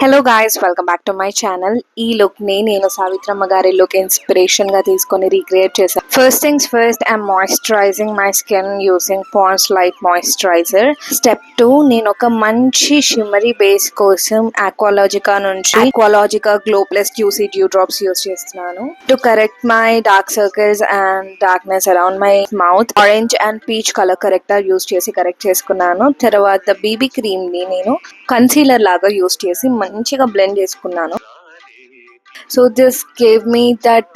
Hello guys, welcome back to my channel. ఈ look ని నేను సావిత్రమ్మ గారి లుక్ ఇన్స్పిరేషన్ గా తీసుకొని రీక్రియేట్ చేశాను. First things first, I'm moisturizing my skin using Pond's light moisturizer. Step 2, నేను ఒక మంచి షిమ్మరీ బేస్ కోసం Aqualogica glow plus juicy dew drops use చేస్తున్నాను to correct my dark circles and darkness around my mouth. Orange and peach colour corrector use చేసి correct చేసుకున్నాను. తర్వాత BB cream ని నేను కన్సీలర్ లాగా యూజ్ చేసి మంచిగా బ్లెండ్ చేసుకున్నాను. So this gave me that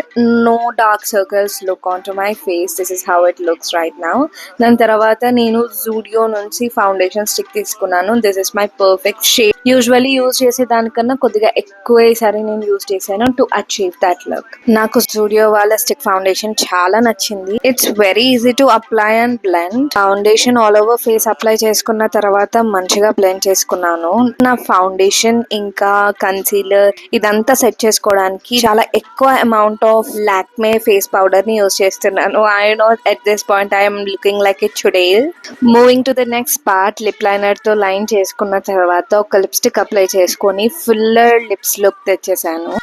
no dark circles look onto my face. This is how it looks right now. దాని తర్వాత నేను జూడియో నుంచి ఫౌండేషన్ స్టిక్ తీసుకున్నాను. This is my perfect shade. Usually use చేసే దానికన్నా కొద్దిగా ఎక్కువ ఈసారి నేను యూజ్ చేశాను టు అచీవ్ దట్ లుక్. నాకు జూడియో వాళ్ళ స్టిక్ ఫౌండేషన్ చాలా నచ్చింది. It's very easy to apply and blend. Foundation all over face apply చేసుకున్న తర్వాత మంచిగా బ్లెండ్ చేసుకున్నాను. నా ఫౌండేషన్ ఇంకా కన్సీలర్ ఇదంతా సెట్ చేసుకోవడానికి చాలా ఎక్కువ amount of Lakme face powder ని యూజ్ చేస్తున్నాను. I know at this point I'm looking like a చుడేల్. Moving to the next part, lip liner తో లైన్ చేసుకున్న తర్వాత ఒక లిప్స్టిక్ అప్లై చేసుకొని ఫుల్లర్ లిప్స్ లుక్ తెచ్చేసాను.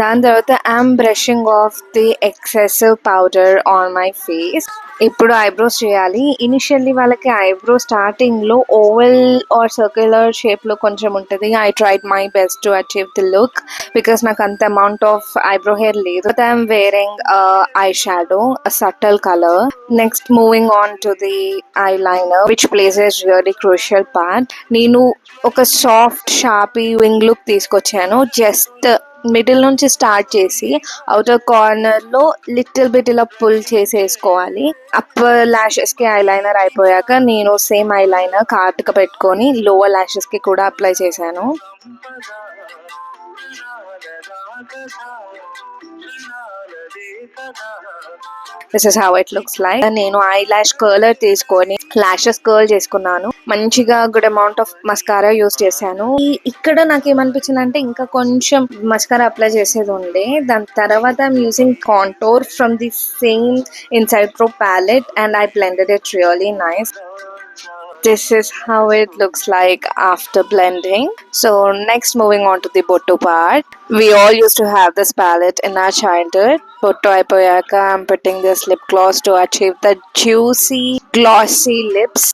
దాని తర్వాత I'm brushing off the excessive powder on my face. ఇప్పుడు ఐబ్రోస్ చేయాలి. ఇనిషియల్లీ వాళ్ళకి ఐబ్రో స్టార్టింగ్ లో ఓవెల్ ఆర్ సర్క్యులర్ షేప్ లో కొంచెం ఉంటుంది. I tried my best to achieve the look because నాకు అంత అమౌంట్ ఆఫ్ ఐబ్రో హెయిర్ లేదు. I'm wearing eye shadow subtle colour. Next moving on to the eye liner which place is really crucial part. నేను ఒక soft Sharpie wing look తీసుకొచ్చాను. Just middle నుంచి start చేసి outer corner లో little bit ఇలా pull చేసేసుకోవాలి. Upper lashes కి eye liner అయిపోయాక నేను సేమ్ ఐ లైనర్ కాటుక పెట్టుకొని లోవర్ లాషెస్ కి కూడా అప్లై చేశాను. This is how it looks like. నేను ఐ లాష్ కర్లర్ తీసుకొని లాషెస్ కర్ల్ చేసుకున్నాను. మంచిగా good amount of mascara use చేశాను. ఇక్కడ నాకు ఏమనిపించింది అంటే ఇంకా కొంచెం మస్కారా అప్లై చేసేది ఉండే. దాని తర్వాత I'm using contour from the same inside pro palette and I blended it really nice. This is how it looks like after blending. So next, moving on to the bottu part. We all used to have this palette in our childhood. Bottu aipoyaka I'm putting this lip gloss to achieve the juicy glossy lips.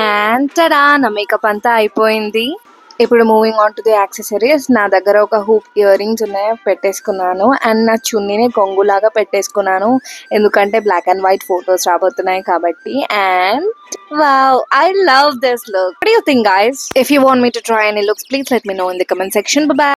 And tada, na makeup anta అయిపోయింది. ఇప్పుడు moving on to the accessories. నా దగ్గర ఒక hoop ear rings ఉన్నాయి, పెట్టేసుకున్నాను. And నా చున్నీని కొంగులాగా పెట్టేసుకున్నాను ఎందుకంటే బ్లాక్ అండ్ వైట్ ఫొటోస్ రాబోతున్నాయి కాబట్టి. And wow, I love this look. What do you think, guys? If you want me to try any looks, please let me know in the comment section. Bye bye.